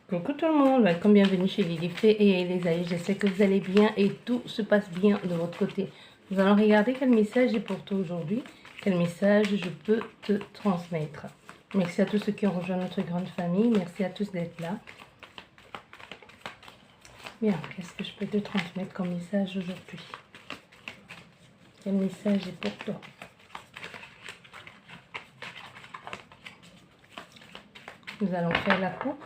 Coucou tout le monde, welcome, bienvenue chez Lily Fée et les amis, j'espère que vous allez bien et tout se passe bien de votre côté. Nous allons regarder quel message est pour toi aujourd'hui, quel message je peux te transmettre. Merci à tous ceux qui ont rejoint notre grande famille, merci à tous d'être là. Bien, qu'est-ce que je peux te transmettre comme message aujourd'hui? Quel message est pour toi? Nous allons faire la coupe.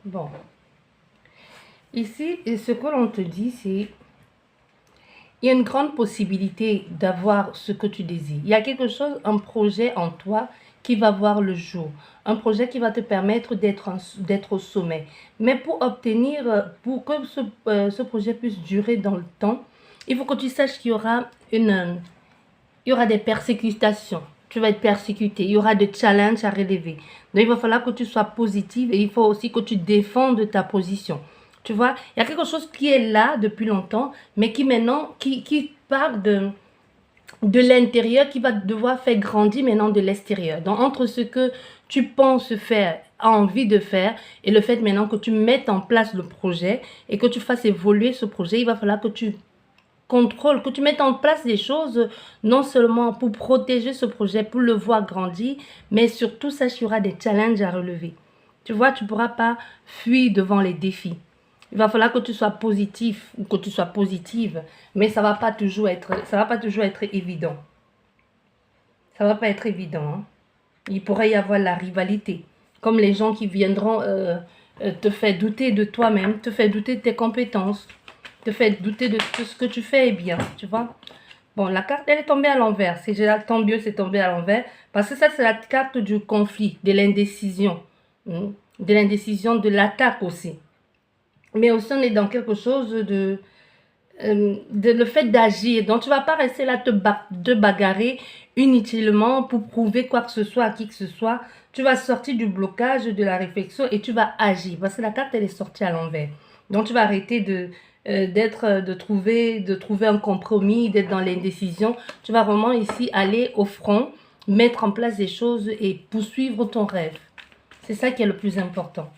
Bon, ici, ce que l'on te dit, c'est il y a une grande possibilité d'avoir ce que tu désires. Il y a quelque chose, un projet en toi qui va voir le jour. Un projet qui va te permettre d'être au sommet. Mais pour obtenir, pour que ce projet puisse durer dans le temps, il faut que tu saches qu'il y aura des persécutions. Tu vas être persécuté. Il y aura des challenges à relever. Donc, il va falloir que tu sois positive et il faut aussi que tu défendes ta position. Tu vois, il y a quelque chose qui est là depuis longtemps, mais qui maintenant, qui part de l'intérieur, qui va devoir faire grandir maintenant de l'extérieur. Donc, entre ce que tu penses faire, as envie de faire, et le fait maintenant que tu mettes en place le projet et que tu fasses évoluer ce projet, il va falloir que tu contrôles, que tu mettes en place des choses, non seulement pour protéger ce projet, pour le voir grandir, mais surtout, sache qu'il y aura des challenges à relever. Tu vois, tu ne pourras pas fuir devant les défis. Il va falloir que tu sois positif ou que tu sois positive, mais ça va pas toujours être évident. Ça va pas être évident. Hein. Il pourrait y avoir la rivalité, comme les gens qui viendront te faire douter de toi-même, te faire douter de tes compétences, te faire douter de tout ce que tu fais est bien, tu vois. Bon, la carte, elle est tombée à l'envers. C'est tant mieux, c'est tombé à l'envers, parce que ça, c'est la carte du conflit, de l'indécision, de l'indécision, de l'attaque aussi. Mais aussi, on est dans quelque chose de le fait d'agir. Donc, tu ne vas pas rester là te bagarrer inutilement pour prouver quoi que ce soit à qui que ce soit. Tu vas sortir du blocage, de la réflexion et tu vas agir. Parce que la carte, elle est sortie à l'envers. Donc, tu vas arrêter de trouver un compromis, d'être dans l'indécision. Tu vas vraiment ici aller au front, mettre en place des choses et poursuivre ton rêve. C'est ça qui est le plus important.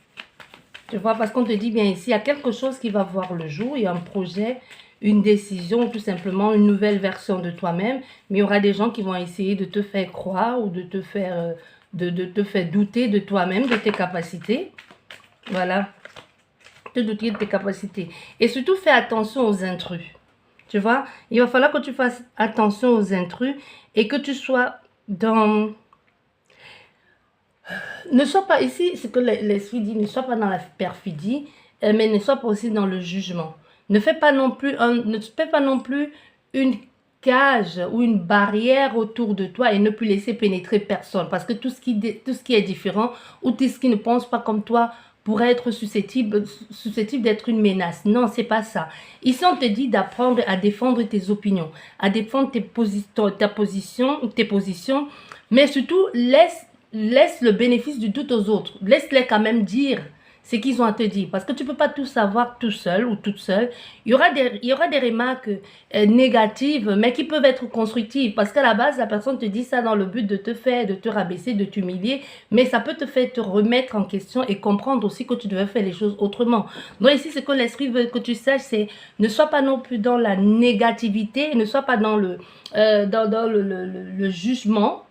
Tu vois, parce qu'on te dit bien ici, il y a quelque chose qui va voir le jour, il y a un projet, une décision, tout simplement une nouvelle version de toi-même, mais il y aura des gens qui vont essayer de te faire croire ou de te faire, de te faire douter de toi-même, de tes capacités. Voilà, te douter de tes capacités. Et surtout, fais attention aux intrus. Tu vois, il va falloir que tu fasses attention aux intrus et que tu sois dans... Ne sois pas ici, ce que l'esprit dit, ne sois pas dans la perfidie, mais ne sois pas aussi dans le jugement. Ne fais pas non plus une cage ou une barrière autour de toi et ne plus laisser pénétrer personne. Parce que tout ce qui est différent ou tout ce qui ne pense pas comme toi pourrait être susceptible d'être une menace. Non, c'est pas ça. Ici, on te dit d'apprendre à défendre tes opinions, à défendre tes positions, mais surtout, laisse le bénéfice du doute aux autres. Laisse-les quand même dire ce qu'ils ont à te dire. Parce que tu ne peux pas tout savoir tout seul ou toute seule. Il y aura des remarques négatives, mais qui peuvent être constructives. Parce qu'à la base, la personne te dit ça dans le but de te faire, de te rabaisser, de t'humilier. Mais ça peut te faire te remettre en question et comprendre aussi que tu devais faire les choses autrement. Donc ici, ce que l'esprit veut que tu saches, c'est ne sois pas non plus dans la négativité, ne sois pas dans le jugement,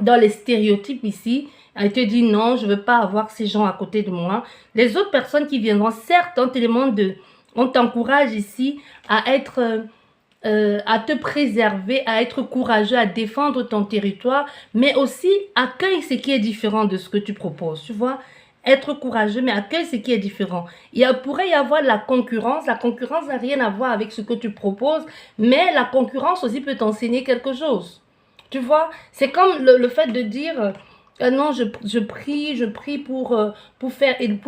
dans les stéréotypes ici. Elle te dit non, je ne veux pas avoir ces gens à côté de moi. Les autres personnes qui viendront, certes, on t'encourage ici à te préserver, à être courageux, à défendre ton territoire, mais aussi accueille ce qui est différent de ce que tu proposes, tu vois. Être courageux, mais accueille ce qui est différent. Il pourrait y avoir la concurrence. La concurrence n'a rien à voir avec ce que tu proposes, mais la concurrence aussi peut t'enseigner quelque chose. Tu vois, c'est comme le fait de dire non, je prie pour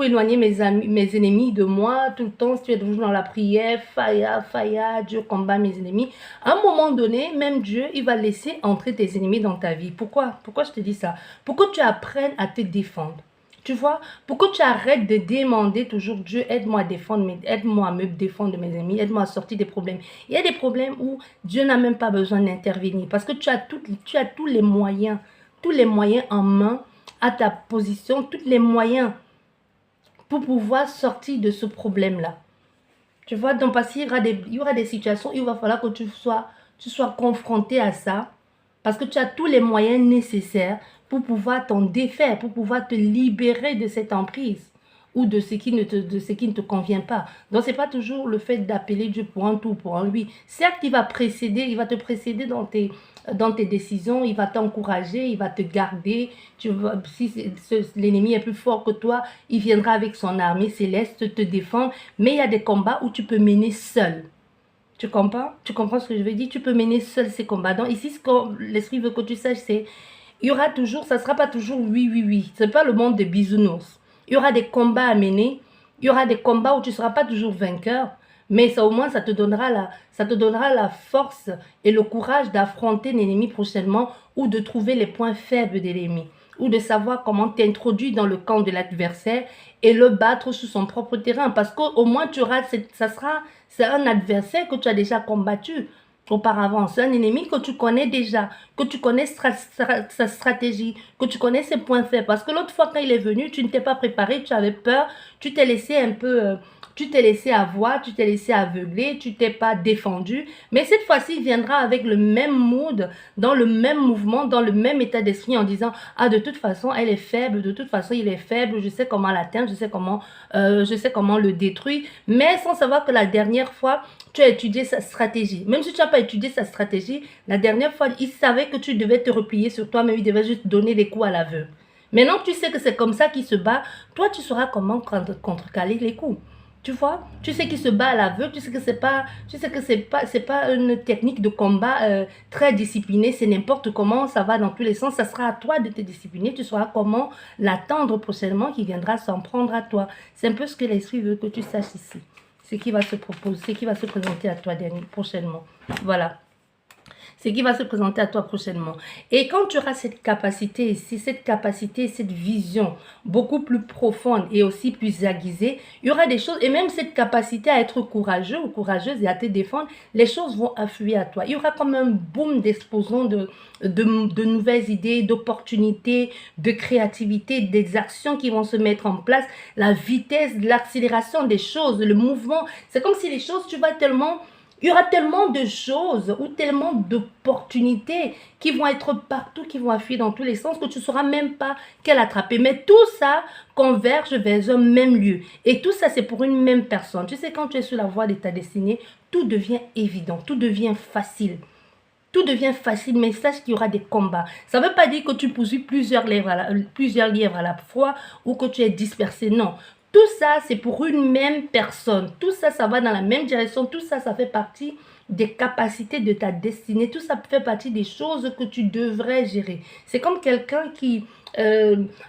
éloigner mes ennemis de moi. Tout le temps, si tu es toujours dans la prière, Faya, Dieu combat mes ennemis. À un moment donné, même Dieu, il va laisser entrer tes ennemis dans ta vie. Pourquoi je te dis ça? Pour que tu apprennes à te défendre. Tu vois, pour que tu arrêtes de demander toujours Dieu, aide-moi à défendre, aide-moi à me défendre de mes ennemis, aide-moi à sortir des problèmes. Il y a des problèmes où Dieu n'a même pas besoin d'intervenir parce que tu as tous les moyens en main à ta position, tous les moyens pour pouvoir sortir de ce problème-là. Tu vois, donc parce qu'il y aura des situations où il va falloir que tu sois confronté à ça parce que tu as tous les moyens nécessaires pour pouvoir t'en défaire, pour pouvoir te libérer de cette emprise ou de ce qui ne te convient pas. Donc, ce n'est pas toujours le fait d'appeler Dieu pour un tout ou pour un oui. Certes, il va te précéder dans tes décisions, il va t'encourager, il va te garder. Si l'ennemi est plus fort que toi, il viendra avec son armée céleste te défendre. Mais il y a des combats où tu peux mener seul. Tu comprends? Tu comprends ce que je veux dire? Tu peux mener seul ces combats. Donc ici, ce que l'esprit veut que tu saches, c'est il y aura toujours, ça ne sera pas toujours oui, oui, oui. Ce n'est pas le monde des bisounours. Il y aura des combats à mener. Il y aura des combats où tu ne seras pas toujours vainqueur. Mais ça, au moins, ça te donnera la force et le courage d'affronter l'ennemi prochainement ou de trouver les points faibles de l'ennemi ou de savoir comment t'introduire dans le camp de l'adversaire et le battre sur son propre terrain. Parce qu'au moins, c'est un adversaire que tu as déjà combattu auparavant. C'est un ennemi que tu connais déjà, que tu connais sa stratégie, que tu connais ses points faibles. Parce que l'autre fois, quand il est venu, tu ne t'es pas préparé, tu avais peur, tu t'es laissé un peu... tu t'es laissé avoir, tu t'es laissé aveugler, tu t'es pas défendu. Mais cette fois-ci, il viendra avec le même mood, dans le même mouvement, dans le même état d'esprit en disant « Ah, de toute façon, elle est faible, de toute façon, il est faible, je sais comment l'atteindre, je sais comment le détruire. » Mais sans savoir que la dernière fois, tu as étudié sa stratégie. Même si tu n'as pas étudié sa stratégie, la dernière fois, il savait que tu devais te replier sur toi, mais il devait juste donner des coups à l'aveugle. Maintenant que tu sais que c'est comme ça qu'il se bat, toi, tu sauras comment contrecaler les coups. Tu vois, tu sais qu'il se bat à l'aveugle, tu sais que c'est pas une technique de combat très disciplinée, c'est n'importe comment, ça va dans tous les sens. Ça sera à toi de te discipliner, tu sauras comment l'attendre prochainement qui viendra s'en prendre à toi. C'est un peu ce que l'esprit veut que tu saches ici. Ce qui va se proposer, ce qui va se présenter à toi prochainement. Voilà. Ce qui va se présenter à toi prochainement. Et quand tu auras cette capacité ici, cette vision beaucoup plus profonde et aussi plus aiguisée, il y aura des choses, et même cette capacité à être courageux ou courageuse et à te défendre, les choses vont affluer à toi. Il y aura comme un boom d'explosion de nouvelles idées, d'opportunités, de créativité, des actions qui vont se mettre en place, la vitesse, l'accélération des choses, le mouvement. C'est comme si les choses, tu vas tellement... Il y aura tellement de choses ou tellement d'opportunités qui vont être partout, qui vont affluer dans tous les sens que tu ne sauras même pas quelle attraper. Mais tout ça converge vers un même lieu. Et tout ça, c'est pour une même personne. Tu sais, quand tu es sur la voie de ta destinée, tout devient évident, tout devient facile. Tout devient facile, mais sache qu'il y aura des combats. Ça ne veut pas dire que tu poursuis plusieurs livres à la fois ou que tu es dispersé. Non. Tout ça, c'est pour une même personne. Tout ça, ça va dans la même direction. Tout ça, ça fait partie des capacités de ta destinée. Tout ça fait partie des choses que tu devrais gérer. C'est comme quelqu'un qui,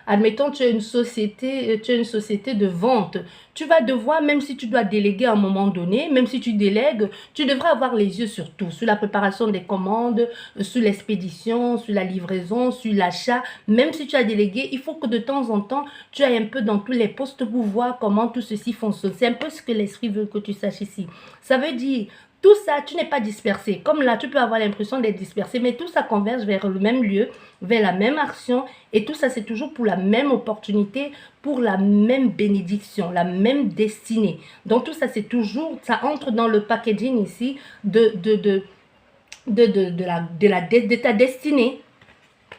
admettons, tu as une société de vente. Tu vas devoir, même si tu dois déléguer à un moment donné, même si tu délègues, tu devras avoir les yeux sur tout, sur la préparation des commandes, sur l'expédition, sur la livraison, sur l'achat. Même si tu as délégué, il faut que de temps en temps, tu ailles un peu dans tous les postes pour voir comment tout ceci fonctionne. C'est un peu ce que l'esprit veut que tu saches ici. Ça veut dire... Tout ça, tu n'es pas dispersé. Comme là, tu peux avoir l'impression d'être dispersé, mais tout ça converge vers le même lieu, vers la même action. Et tout ça, c'est toujours pour la même opportunité, pour la même bénédiction, la même destinée. Donc, tout ça, c'est toujours, ça entre dans le packaging ici de ta destinée.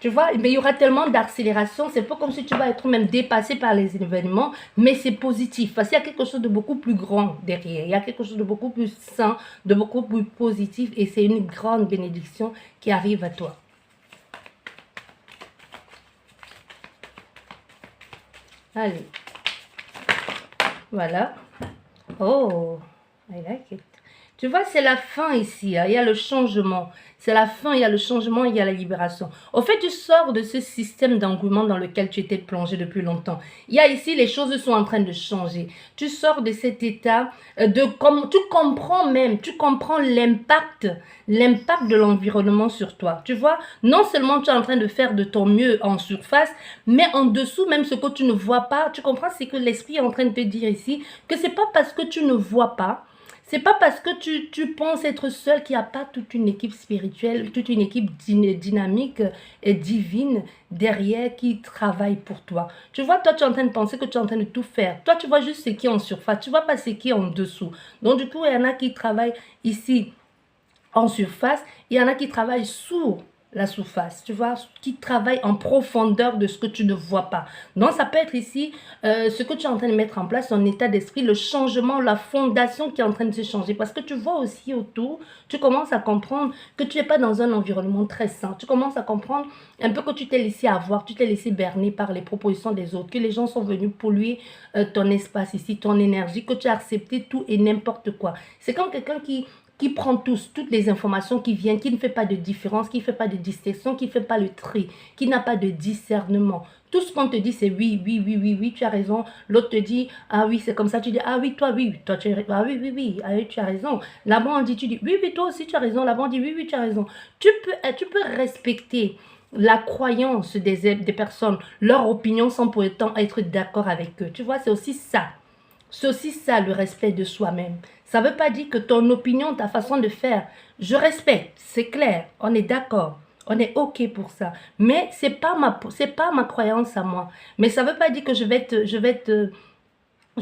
Tu vois, mais il y aura tellement d'accélération, c'est pas comme si tu vas être même dépassé par les événements, mais c'est positif, parce qu'il y a quelque chose de beaucoup plus grand derrière, il y a quelque chose de beaucoup plus sain, de beaucoup plus positif, et c'est une grande bénédiction qui arrive à toi. Allez, voilà. Oh, I like it. Tu vois, c'est la fin ici, hein. Il y a le changement. C'est la fin, il y a le changement, il y a la libération. Au fait, tu sors de ce système d'engouement dans lequel tu étais plongé depuis longtemps. Il y a ici, les choses sont en train de changer. Tu sors de cet état comme tu comprends même, tu comprends l'impact de l'environnement sur toi. Tu vois, non seulement tu es en train de faire de ton mieux en surface, mais en dessous, même ce que tu ne vois pas, tu comprends, c'est que l'esprit est en train de te dire ici que c'est pas parce que tu ne vois pas, c'est pas parce que tu penses être seul qu'il n'y a pas toute une équipe spirituelle, toute une équipe dynamique et divine derrière qui travaille pour toi. Tu vois, toi, tu es en train de penser que tu es en train de tout faire. Toi, tu vois juste ce qui est en surface. Tu vois pas ce qui est en dessous. Donc, du coup, il y en a qui travaillent ici en surface. Il y en a qui travaillent sous la surface, tu vois, qui travaillent en profondeur de ce que tu ne vois pas. Donc, ça peut être ici ce que tu es en train de mettre en place, ton état d'esprit, le changement, la fondation qui est en train de se changer. Parce que tu vois aussi autour, tu commences à comprendre que tu n'es pas dans un environnement très sain. Tu commences à comprendre un peu que tu t'es laissé avoir, tu t'es laissé berner par les propositions des autres, que les gens sont venus polluer ton espace ici, ton énergie, que tu as accepté tout et n'importe quoi. C'est comme quelqu'un qui prend toutes les informations qui viennent, qui ne fait pas de différence, qui ne fait pas de distinction, qui ne fait pas le tri, qui n'a pas de discernement. Tout ce qu'on te dit, c'est oui, oui, oui, oui, oui, tu as raison. L'autre te dit, ah oui, c'est comme ça. Tu dis, ah oui, toi, tu as raison. Ah oui, oui, oui, ah oui, tu as raison. Là-bas, on dit, tu dis, oui, oui, toi aussi, tu as raison. Là-bas, on dit, oui, oui, tu as raison. Tu peux respecter la croyance des personnes, leur opinion sans pour autant être d'accord avec eux. Tu vois, c'est aussi ça. C'est aussi ça, le respect de soi-même. Ça ne veut pas dire que ton opinion, ta façon de faire, je respecte, c'est clair, on est d'accord, on est OK pour ça. Mais ce n'est pas ma croyance à moi. Mais ça ne veut pas dire que je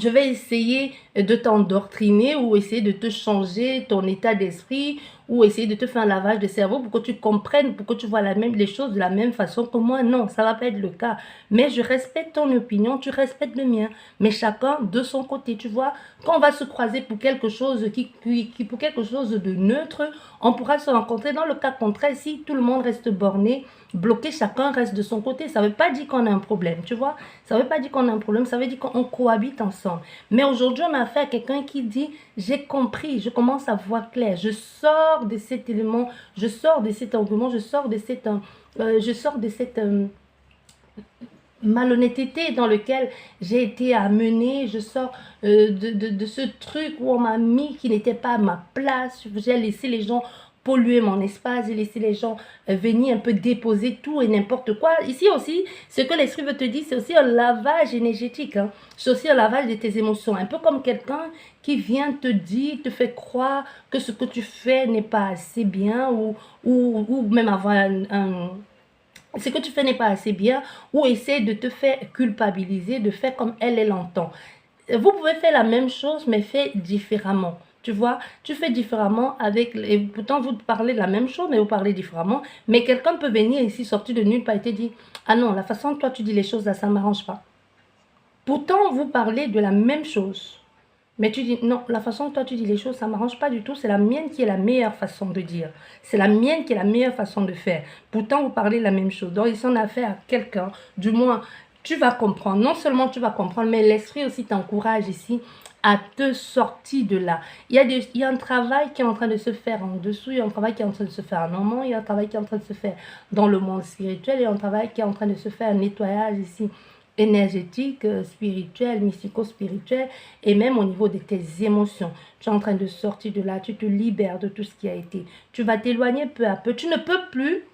vais essayer de t'endoctriner ou essayer de te changer ton état d'esprit ou essayer de te faire un lavage de cerveau pour que tu comprennes, pour que tu vois les choses de la même façon que moi. Non, ça ne va pas être le cas. Mais je respecte ton opinion, tu respectes le mien. Mais chacun de son côté, tu vois. Quand on va se croiser pour quelque chose pour quelque chose de neutre, on pourra se rencontrer. Dans le cas contraire, si tout le monde reste borné, bloqué, chacun reste de son côté. Ça ne veut pas dire qu'on a un problème, tu vois. Ça ne veut pas dire qu'on a un problème, ça veut dire qu'on cohabite ensemble. Mais aujourd'hui, on a affaire à quelqu'un qui dit, j'ai compris, je commence à voir clair, je sors de cet élément, je sors de cet argument, je sors de cette malhonnêteté dans lequel j'ai été amenée, je sors de ce truc où on m'a mis qui n'était pas à ma place, j'ai laissé les gens polluer mon espace, j'ai laissé les gens venir un peu déposer tout et n'importe quoi. Ici aussi, ce que l'esprit veut te dire, c'est aussi un lavage énergétique, hein. C'est aussi un lavage de tes émotions, un peu comme quelqu'un qui vient te dire, te fait croire que ce que tu fais n'est pas assez bien ou même avoir ce que tu fais n'est pas assez bien ou essaie de te faire culpabiliser, de faire comme elle l'entend. Vous pouvez faire la même chose, mais fait différemment. Tu vois, tu fais différemment et pourtant vous parlez de la même chose, mais vous parlez différemment. Mais quelqu'un peut venir ici, sortir de nulle part et te dire, ah non, la façon dont toi tu dis les choses là, ça ne m'arrange pas. Pourtant, vous parlez de la même chose. Mais tu dis, non, la façon dont toi tu dis les choses, ça ne m'arrange pas du tout. C'est la mienne qui est la meilleure façon de dire. C'est la mienne qui est la meilleure façon de faire. Pourtant, vous parlez la même chose. Donc, ici, on a affaire à quelqu'un, du moins, tu vas comprendre. Non seulement tu vas comprendre, mais l'esprit aussi t'encourage ici à te sortir de là. Il y a un travail qui est en train de se faire en dessous, il y a un travail qui est en train de se faire en amont, il y a un travail qui est en train de se faire dans le monde spirituel, il y a un travail qui est en train de se faire, un nettoyage ici énergétique, spirituel, mystico-spirituel et même au niveau de tes émotions. Tu es en train de sortir de là, tu te libères de tout ce qui a été. Tu vas t'éloigner peu à peu. Tu ne peux plus.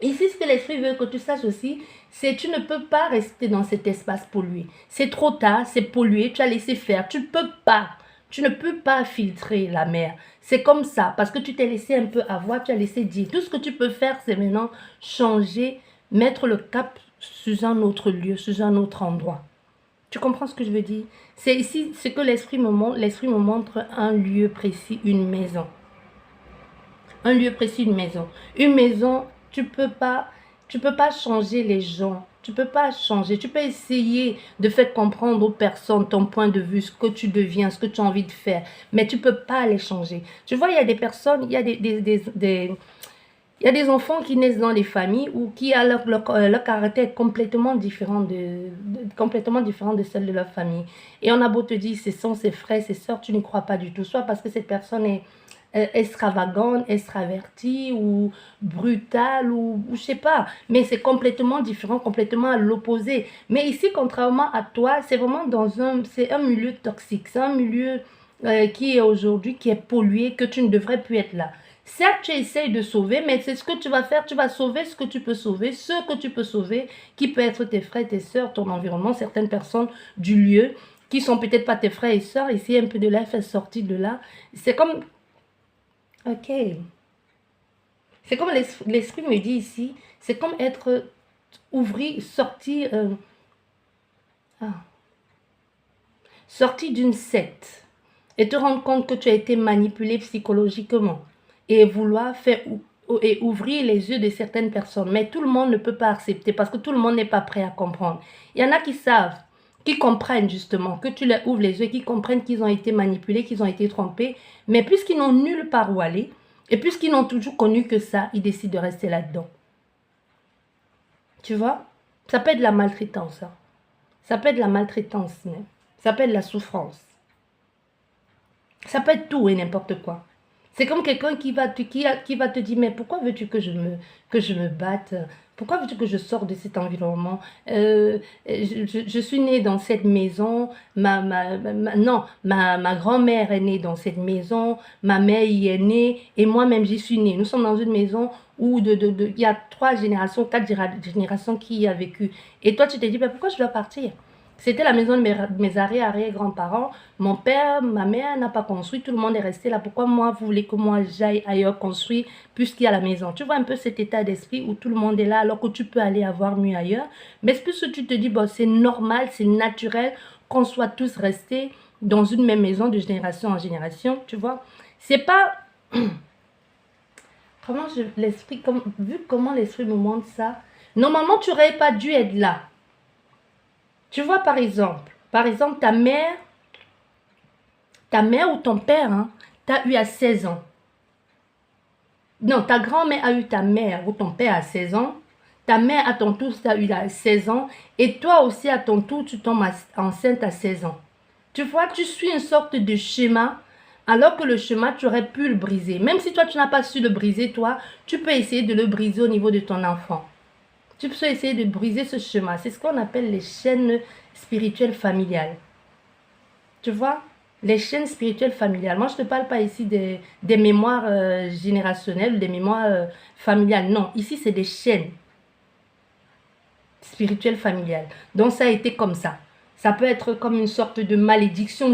Ici, ce que l'esprit veut que tu saches aussi, c'est que tu ne peux pas rester dans cet espace pollué. C'est trop tard, c'est pollué, tu as laissé faire. Tu ne peux pas. Tu ne peux pas filtrer la mer. C'est comme ça, parce que tu t'es laissé un peu avoir, tu as laissé dire. Tout ce que tu peux faire, c'est maintenant changer, mettre le cap sur un autre lieu, sur un autre endroit. Tu comprends ce que je veux dire? C'est ici ce que l'esprit me montre. L'esprit me montre un lieu précis, une maison. Un lieu précis, une maison. Une maison, tu peux pas changer les gens. Tu peux pas changer. Tu peux essayer de faire comprendre aux personnes ton point de vue, ce que tu deviens, ce que tu as envie de faire. Mais tu peux pas les changer. Tu vois, il y a des personnes, il y a Il y a des enfants qui naissent dans des familles ou qui a leur caractère est complètement différent de celle de leur famille. Et on a beau te dire, ce sont ses frères, ses sœurs, tu ne crois pas du tout. Soit parce que cette personne est extravagante, extravertie ou brutale ou je sais pas. Mais c'est complètement différent, complètement à l'opposé. Mais ici, contrairement à toi, c'est vraiment c'est un milieu toxique. C'est un milieu qui est aujourd'hui, qui est pollué, que tu ne devrais plus être là. Certes, tu essayes de sauver, mais c'est ce que tu vas faire. Tu vas sauver ce que tu peux sauver, qui peut être tes frères, tes sœurs, ton environnement, certaines personnes du lieu, qui sont peut-être pas tes frères et sœurs. Ici, un peu de là, fait sortir de là. C'est comme... Ok. C'est comme l'esprit me dit ici, c'est comme être... Ouvrir, sortir... sortir d'une secte et te rendre compte que tu as été manipulé psychologiquement et vouloir faire et ouvrir les yeux de certaines personnes. Mais tout le monde ne peut pas accepter parce que tout le monde n'est pas prêt à comprendre. Il y en a qui savent, qui comprennent justement, que tu leur ouvres les yeux, qui comprennent qu'ils ont été manipulés, qu'ils ont été trompés. Mais puisqu'ils n'ont nulle part où aller et puisqu'ils n'ont toujours connu que ça, ils décident de rester là-dedans. Tu vois? Ça peut être de la maltraitance. Hein. Ça peut être de la maltraitance même. Ça peut être de la souffrance. Ça peut être tout et n'importe quoi. C'est comme quelqu'un qui va te dire, mais pourquoi veux-tu que je me batte? Pourquoi veux-tu que je sorte de cet environnement? Je suis née dans cette maison, non, ma grand-mère est née dans cette maison, ma mère y est née, et moi-même j'y suis née. Nous sommes dans une maison où il y a 3 générations, 4 générations qui y a vécu. Et toi, tu te dis, mais pourquoi je dois partir? C'était la maison de mes arrière-grands-parents. Mon père, ma mère n'a pas construit. Tout le monde est resté là. Pourquoi moi, vous voulez que moi j'aille ailleurs construire puisqu'il y a la maison? Tu vois un peu cet état d'esprit où tout le monde est là alors que tu peux aller avoir mieux ailleurs. Mais puisque tu te dis, bon, c'est normal, c'est naturel qu'on soit tous restés dans une même maison de génération en génération, tu vois. C'est pas... vu comment l'esprit me montre ça, normalement, tu n'aurais pas dû être là. Tu vois, par exemple, ta mère ou ton père, hein, t'a eu à 16 ans. Non, ta grand-mère a eu ta mère ou ton père à 16 ans. Ta mère, à ton tour, t'a eu à 16 ans. Et toi aussi, à ton tour, tu tombes enceinte à 16 ans. Tu vois, tu suis une sorte de schéma, alors que le schéma, tu aurais pu le briser. Même si toi, tu n'as pas su le briser, toi, tu peux essayer de le briser au niveau de ton enfant. Tu peux essayer de briser ce schéma. C'est ce qu'on appelle les chaînes spirituelles familiales. Tu vois? Les chaînes spirituelles familiales. Moi, je ne te parle pas ici des mémoires générationnelles, des mémoires familiales. Non, ici, c'est des chaînes spirituelles familiales. Donc, ça a été comme ça. Ça peut être comme une sorte de malédiction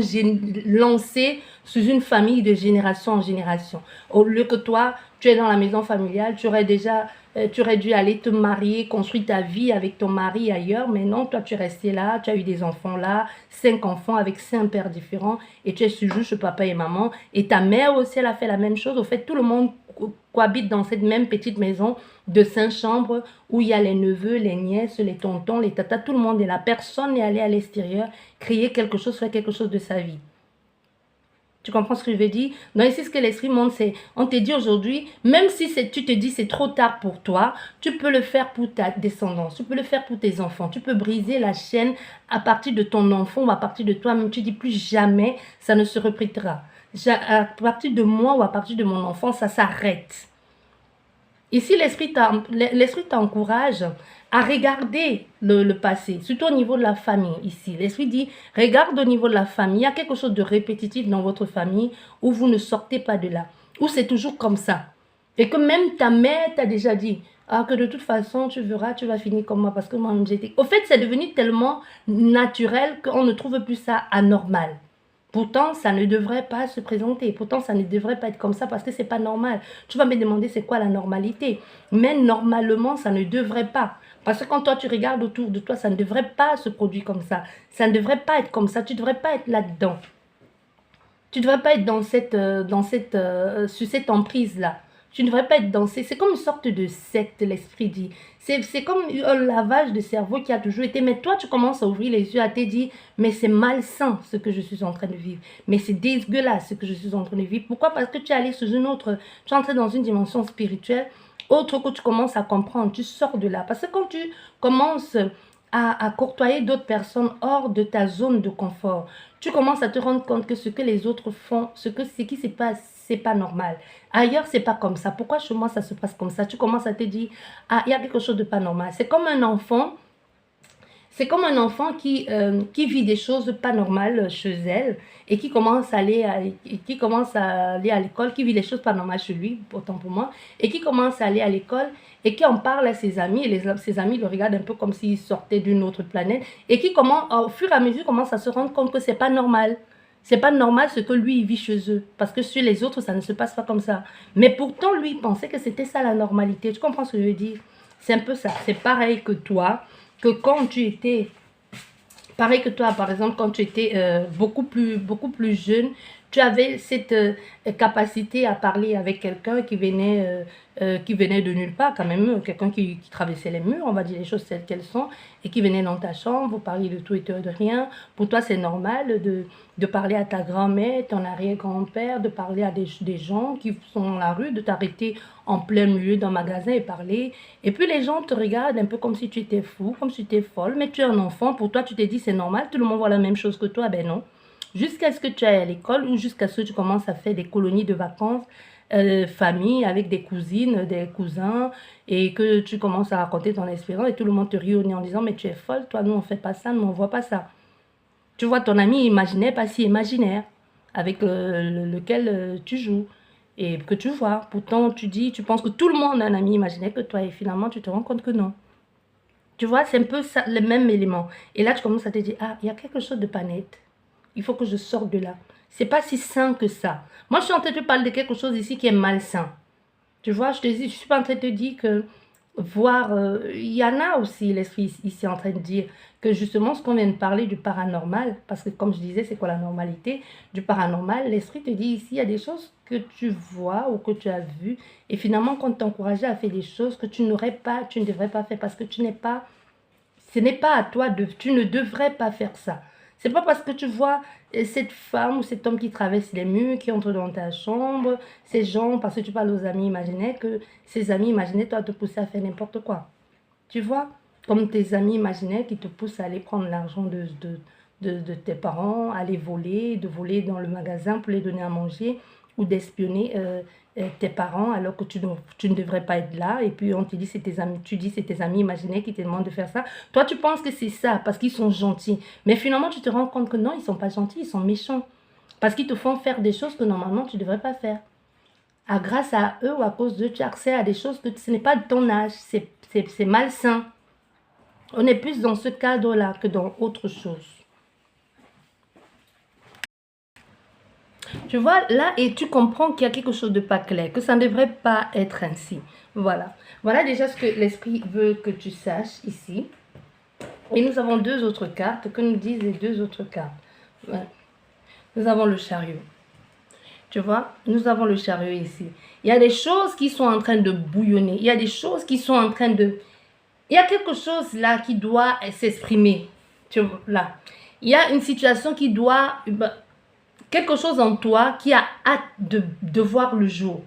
lancée sous une famille de génération en génération. Au lieu que toi, tu es dans la maison familiale, tu aurais dû aller te marier, construire ta vie avec ton mari ailleurs. Mais non, toi, tu es resté là, tu as eu des enfants là, 5 enfants avec 5 pères différents. Et tu es toujours chez papa et maman. Et ta mère aussi, elle a fait la même chose. Au fait, tout le monde cohabite dans cette même petite maison de 5 chambres où il y a les neveux, les nièces, les tontons, les tatas, tout le monde est là. Personne n'est allé à l'extérieur créer quelque chose, faire quelque chose de sa vie. Tu comprends ce que je veux dire? Donc ici, ce que l'esprit montre, c'est, on te dit aujourd'hui, même si tu te dis c'est trop tard pour toi, tu peux le faire pour ta descendance, tu peux le faire pour tes enfants, tu peux briser la chaîne à partir de ton enfant ou à partir de toi, même tu dis plus jamais, ça ne se répétera. À partir de moi ou à partir de mon enfant, ça s'arrête. Ici, l'esprit t'encourage à regarder le passé, surtout au niveau de la famille ici. L'esprit dit, regarde au niveau de la famille, il y a quelque chose de répétitif dans votre famille où vous ne sortez pas de là, où c'est toujours comme ça. Et que même ta mère t'a déjà dit, ah, que de toute façon, tu verras, tu vas finir comme moi parce que moi, j'étais... Au fait, c'est devenu tellement naturel qu'on ne trouve plus ça anormal. Pourtant, ça ne devrait pas se présenter. Pourtant, ça ne devrait pas être comme ça parce que c'est pas normal. Tu vas me demander c'est quoi la normalité. Mais normalement, ça ne devrait pas. Parce que quand toi, tu regardes autour de toi, ça ne devrait pas se produire comme ça. Ça ne devrait pas être comme ça. Tu ne devrais pas être là-dedans. Tu ne devrais pas être sur cette emprise-là. Tu ne devrais pas être dansé. C'est comme une sorte de secte, l'esprit dit. C'est comme un lavage de cerveau qui a toujours été. Mais toi, tu commences à ouvrir les yeux, à te dire, mais c'est malsain ce que je suis en train de vivre. Mais c'est dégueulasse ce que je suis en train de vivre. Pourquoi? Parce que tu es allé sous une autre, tu es entré dans une dimension spirituelle autre que tu commences à comprendre, tu sors de là. Parce que quand tu commences à côtoyer d'autres personnes hors de ta zone de confort, tu commences à te rendre compte que ce que les autres font, ce qui se passe, c'est pas normal. Ailleurs, c'est pas comme ça. Pourquoi chez moi, ça se passe comme ça? Tu commences à te dire, ah, il y a quelque chose de pas normal. C'est comme un enfant qui vit des choses pas normales chez elle et qui commence à aller à l'école, qui vit des choses pas normales chez lui, autant pour moi, et qui commence à aller à l'école et qui en parle à ses amis, et ses amis le regardent un peu comme s'il sortait d'une autre planète, et qui commence, au fur et à mesure, commence à se rendre compte que c'est pas normal. C'est pas normal ce que lui il vit chez eux, parce que chez les autres, ça ne se passe pas comme ça. Mais pourtant, lui, il pensait que c'était ça la normalité. Tu comprends ce que je veux dire? C'est un peu ça. C'est pareil que toi, que quand tu étais, pareil que toi, par exemple, quand tu étais beaucoup plus jeune, tu avais cette capacité à parler avec quelqu'un qui venait de nulle part, quand même, quelqu'un qui traversait les murs, on va dire les choses telles qu'elles sont, et qui venait dans ta chambre, vous parliez de tout et de rien. Pour toi, c'est normal de parler à ta grand-mère, ton arrière-grand-père, de parler à des gens qui sont dans la rue, de t'arrêter en plein milieu d'un magasin et parler. Et puis les gens te regardent un peu comme si tu étais fou, comme si tu étais folle, mais tu es un enfant, pour toi, tu t'es dit c'est normal, tout le monde voit la même chose que toi, ben non. Jusqu'à ce que tu ailles à l'école ou jusqu'à ce que tu commences à faire des colonies de vacances, famille, avec des cousines, des cousins, et que tu commences à raconter ton expérience et tout le monde te rit au nez en disant, mais tu es folle, toi, nous on fait pas ça, nous on voit pas ça. Tu vois ton ami imaginaire, pas si imaginaire, avec lequel tu joues et que tu vois. Pourtant, tu penses que tout le monde a un ami imaginaire que toi et finalement tu te rends compte que non. Tu vois, c'est un peu ça, le même élément. Et là, tu commences à te dire, ah, il y a quelque chose de pas net. Il faut que je sorte de là. C'est pas si sain que ça. Moi, je suis en train de te parler de quelque chose ici qui est malsain. Tu vois, je te dis, je suis pas en train de te dire que voir, il y en a aussi l'esprit ici en train de dire que justement ce qu'on vient de parler du paranormal, parce que comme je disais, c'est quoi la normalité du paranormal, l'esprit te dit ici, il y a des choses que tu vois ou que tu as vues, et finalement, quand t'encourageait à faire des choses que tu n'aurais pas, tu ne devrais pas faire parce que ce n'est pas à toi tu ne devrais pas faire ça. C'est pas parce que tu vois cette femme ou cet homme qui traverse les murs, qui entre dans ta chambre, ces gens, parce que tu parles aux amis imaginaires, que ces amis imaginaires doivent te pousser à faire n'importe quoi. Tu vois, comme tes amis imaginaires qui te poussent à aller prendre l'argent de tes parents, aller voler, de voler dans le magasin pour les donner à manger, ou d'espionner tes parents alors que tu ne devrais pas être là. Et puis on te dit, c'est tes amis, tu dis, c'est tes amis imaginaires qui te demandent de faire ça. Toi, tu penses que c'est ça parce qu'ils sont gentils. Mais finalement, tu te rends compte que non, ils ne sont pas gentils, ils sont méchants. Parce qu'ils te font faire des choses que normalement, tu ne devrais pas faire. Ah, grâce à eux ou à cause d'eux, tu as accès à des choses que ce n'est pas de ton âge. C'est malsain. On est plus dans ce cadre-là que dans autre chose. Tu vois, là, et tu comprends qu'il y a quelque chose de pas clair, que ça ne devrait pas être ainsi. Voilà. Voilà déjà ce que l'esprit veut que tu saches ici. Et nous avons deux autres cartes. Que nous disent les deux autres cartes? Ouais. Nous avons le chariot. Tu vois, nous avons le chariot ici. Il y a des choses qui sont en train de bouillonner. Il y a des choses qui sont en train de... Il y a quelque chose là qui doit s'exprimer. Tu vois, là. Il y a une situation qui doit... quelque chose en toi qui a hâte de voir le jour.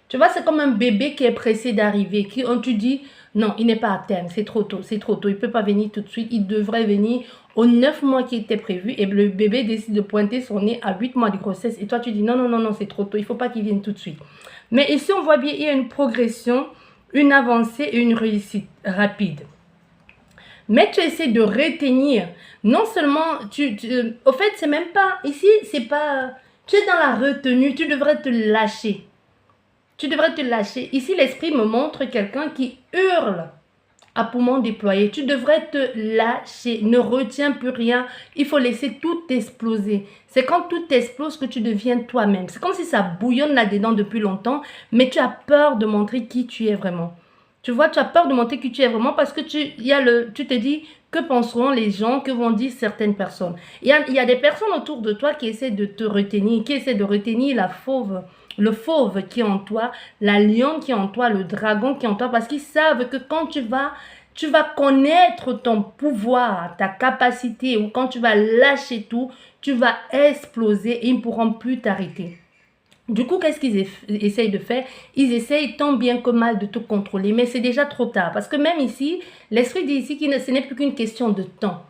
Tu vois, c'est comme un bébé qui est pressé d'arriver. On te dit, non, il n'est pas à terme, c'est trop tôt, il ne peut pas venir tout de suite. Il devrait venir aux 9 mois qui étaient prévus et le bébé décide de pointer son nez à 8 mois de grossesse. Et toi, tu dis, non, non, non, non, c'est trop tôt, il ne faut pas qu'il vienne tout de suite. Mais ici, on voit bien, il y a une progression, une avancée et une réussite rapide. Mais tu essaies de retenir. Non seulement, au fait, c'est même pas, ici, c'est pas, tu es dans la retenue, tu devrais te lâcher. Tu devrais te lâcher. Ici, l'esprit me montre quelqu'un qui hurle à poumon déployé. Tu devrais te lâcher. Ne retiens plus rien. Il faut laisser tout exploser. C'est quand tout explose que tu deviens toi-même. C'est comme si ça bouillonne là-dedans depuis longtemps, mais tu as peur de montrer qui tu es vraiment. Tu vois, tu as peur de montrer qui tu es vraiment parce que tu te dis, que penseront les gens, que vont dire certaines personnes. Il y a des personnes autour de toi qui essaient de te retenir, qui essaient de retenir le fauve qui est en toi, la lionne qui est en toi, le dragon qui est en toi, parce qu'ils savent que quand tu vas connaître ton pouvoir, ta capacité, ou quand tu vas lâcher tout, tu vas exploser et ils ne pourront plus t'arrêter. Du coup, qu'est-ce qu'ils essayent de faire? Ils essayent tant bien que mal de te contrôler, mais c'est déjà trop tard. Parce que même ici, l'esprit dit ici que ce n'est plus qu'une question de temps.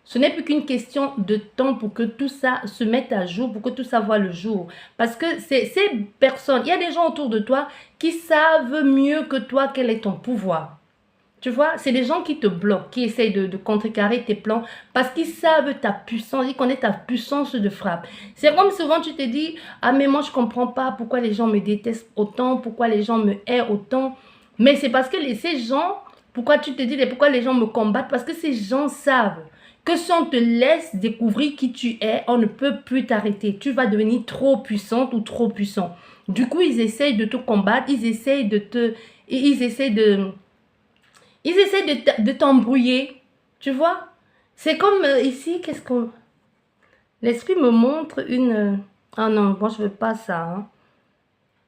Ce n'est plus qu'une question de temps pour que tout ça se mette à jour, pour que tout ça voit le jour. Parce que ces personnes, il y a des gens autour de toi qui savent mieux que toi quel est ton pouvoir. Tu vois, c'est des gens qui te bloquent, qui essayent de contrecarrer tes plans parce qu'ils savent ta puissance, ils connaissent ta puissance de frappe. C'est comme souvent tu te dis, ah mais moi je ne comprends pas pourquoi les gens me détestent autant, pourquoi les gens me haïssent autant. Mais c'est parce que ces gens, pourquoi tu te dis, pourquoi les gens me combattent? Parce que ces gens savent que si on te laisse découvrir qui tu es, on ne peut plus t'arrêter. Tu vas devenir trop puissante ou trop puissant. Du coup, ils essayent de te combattre, ils essayent de t'embrouiller, tu vois. C'est comme ici, qu'est-ce qu'on... L'esprit me montre une... Ah non, moi je veux pas ça. Hein.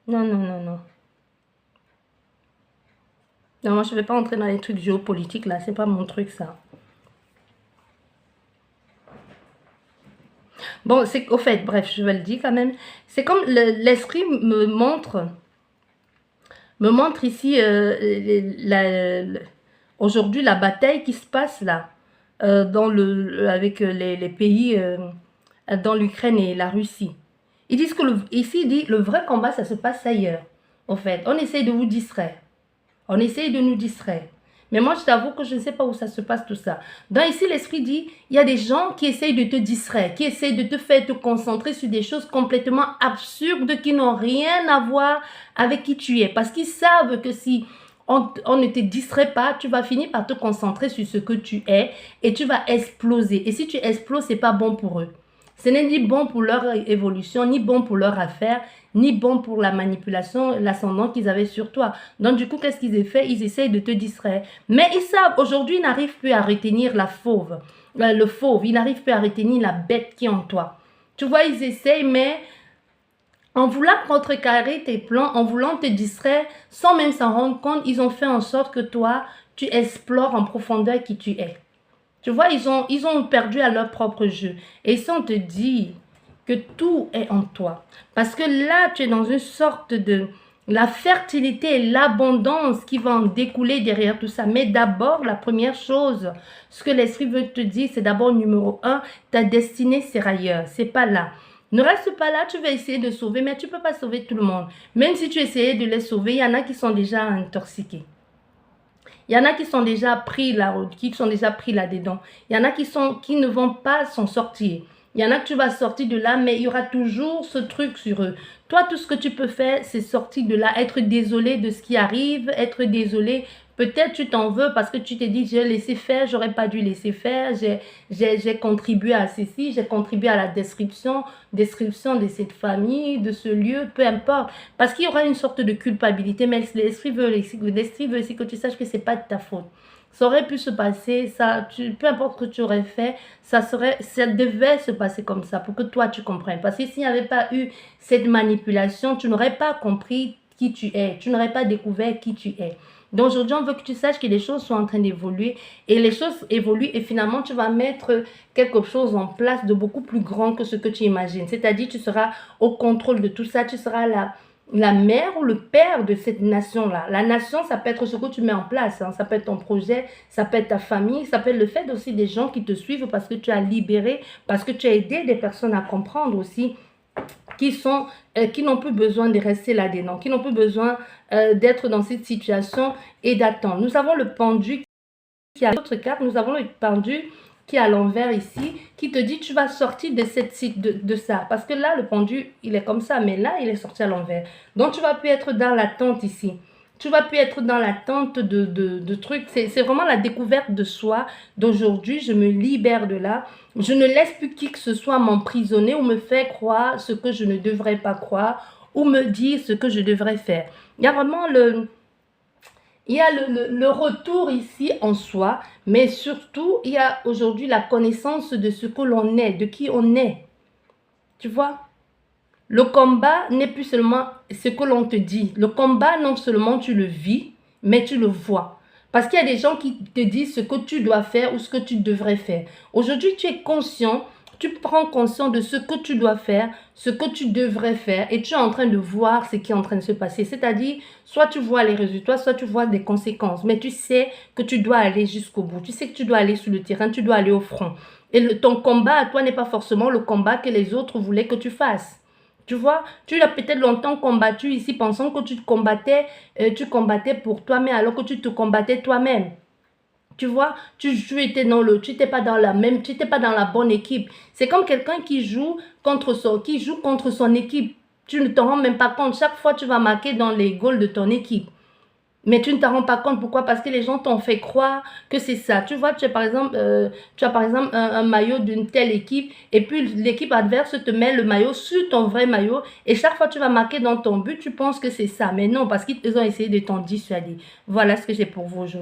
Non, non, non, non. Non, moi je ne vais pas entrer dans les trucs géopolitiques là, c'est pas mon truc ça. Bon, c'est au fait, bref, je vais le dire quand même. C'est comme l'esprit me montre ici aujourd'hui la bataille qui se passe là avec les pays dans l'Ukraine et la Russie. Ils disent que ici, il dit le vrai combat, ça se passe ailleurs. Au fait, on essaye de vous distraire. On essaye de nous distraire. Mais moi, je t'avoue que je ne sais pas où ça se passe tout ça. Donc ici, l'esprit dit, il y a des gens qui essayent de te distraire, qui essayent de te faire te concentrer sur des choses complètement absurdes qui n'ont rien à voir avec qui tu es. Parce qu'ils savent que si on ne te distrait pas, tu vas finir par te concentrer sur ce que tu es et tu vas exploser. Et si tu exploses, ce n'est pas bon pour eux. Ce n'est ni bon pour leur évolution, ni bon pour leur affaire, ni bon pour la manipulation, l'ascendant qu'ils avaient sur toi. Donc du coup, qu'est-ce qu'ils ont fait? Ils essayent de te distraire. Mais ils savent, aujourd'hui, ils n'arrivent plus à retenir le fauve. Ils n'arrivent plus à retenir la bête qui est en toi. Tu vois, ils essayent, mais en voulant contrecarrer tes plans, en voulant te distraire, sans même s'en rendre compte, ils ont fait en sorte que toi, tu explores en profondeur qui tu es. Tu vois, ils ont perdu à leur propre jeu. Et si on te dit que tout est en toi, parce que là, tu es dans une sorte de... La fertilité et l'abondance qui va en découler derrière tout ça. Mais d'abord, la première chose, ce que l'esprit veut te dire, c'est d'abord numéro 1, ta destinée, c'est ailleurs. C'est pas là. Ne reste pas là, tu vas essayer de sauver, mais tu ne peux pas sauver tout le monde. Même si tu essayais de les sauver, il y en a qui sont déjà intoxiqués. Il y en a qui sont déjà pris là-dedans. Il y en a qui ne vont pas s'en sortir. Il y en a que tu vas sortir de là, mais il y aura toujours ce truc sur eux. Toi, tout ce que tu peux faire, c'est sortir de là, être désolé de ce qui arrive, être désolé. Peut-être tu t'en veux parce que tu t'es dit, j'ai laissé faire, j'aurais pas dû laisser faire, j'ai contribué à ceci, j'ai contribué à la description de cette famille, de ce lieu, peu importe. Parce qu'il y aura une sorte de culpabilité, mais l'esprit veut aussi que tu saches que c'est pas de ta faute. Ça aurait pu se passer, peu importe ce que tu aurais fait, ça devait se passer comme ça pour que toi tu comprennes. Parce que s'il n'y avait pas eu cette manipulation, tu n'aurais pas compris qui tu es, tu n'aurais pas découvert qui tu es. Donc aujourd'hui, on veut que tu saches que les choses sont en train d'évoluer et les choses évoluent et finalement, tu vas mettre quelque chose en place de beaucoup plus grand que ce que tu imagines. C'est-à-dire, tu seras au contrôle de tout ça, tu seras la mère ou le père de cette nation-là. La nation, ça peut être ce que tu mets en place. Hein. Ça peut être ton projet, ça peut être ta famille, ça peut être le fait aussi des gens qui te suivent parce que tu as libéré, parce que tu as aidé des personnes à comprendre aussi qui n'ont plus besoin de rester là-dedans, qui n'ont plus besoin d'être dans cette situation et d'attendre. Nous avons le pendu qui a l'autre carte, nous avons le pendu qui est à l'envers ici, qui te dit tu vas sortir de ça. Parce que là, le pendu, il est comme ça, mais là, il est sorti à l'envers. Donc, tu vas plus être dans l'attente ici. Tu vas plus être dans l'attente de trucs. C'est vraiment la découverte de soi d'aujourd'hui. Je me libère de là. Je ne laisse plus qui que ce soit m'emprisonner ou me faire croire ce que je ne devrais pas croire ou me dire ce que je devrais faire. Il y a vraiment le retour ici en soi, mais surtout, il y a aujourd'hui la connaissance de ce que l'on est, de qui on est. Tu vois? Le combat n'est plus seulement ce que l'on te dit. Le combat, non seulement tu le vis, mais tu le vois. Parce qu'il y a des gens qui te disent ce que tu dois faire ou ce que tu devrais faire. Aujourd'hui, tu es conscient, tu prends conscience de ce que tu dois faire, ce que tu devrais faire, et tu es en train de voir ce qui est en train de se passer. C'est-à-dire, soit tu vois les résultats, soit tu vois des conséquences, mais tu sais que tu dois aller jusqu'au bout. Tu sais que tu dois aller sur le terrain, tu dois aller au front. Et ton combat à toi n'est pas forcément le combat que les autres voulaient que tu fasses. Tu vois, tu l'as peut-être longtemps combattu ici, pensant que tu combattais pour toi, mais alors que tu te combattais toi-même. Tu vois, tu n'étais pas dans tu n'étais pas dans la bonne équipe. C'est comme quelqu'un qui joue contre son équipe. Tu ne t'en rends même pas compte. Chaque fois, tu vas marquer dans les goals de ton équipe. Mais tu ne t'en rends pas compte. Pourquoi? Parce que les gens t'ont fait croire que c'est ça. Tu vois, tu as par exemple un maillot d'une telle équipe et puis l'équipe adverse te met le maillot sur ton vrai maillot et chaque fois que tu vas marquer dans ton but, tu penses que c'est ça. Mais non, parce qu'ils ont essayé de t'en dissuader. Voilà ce que j'ai pour vous aujourd'hui.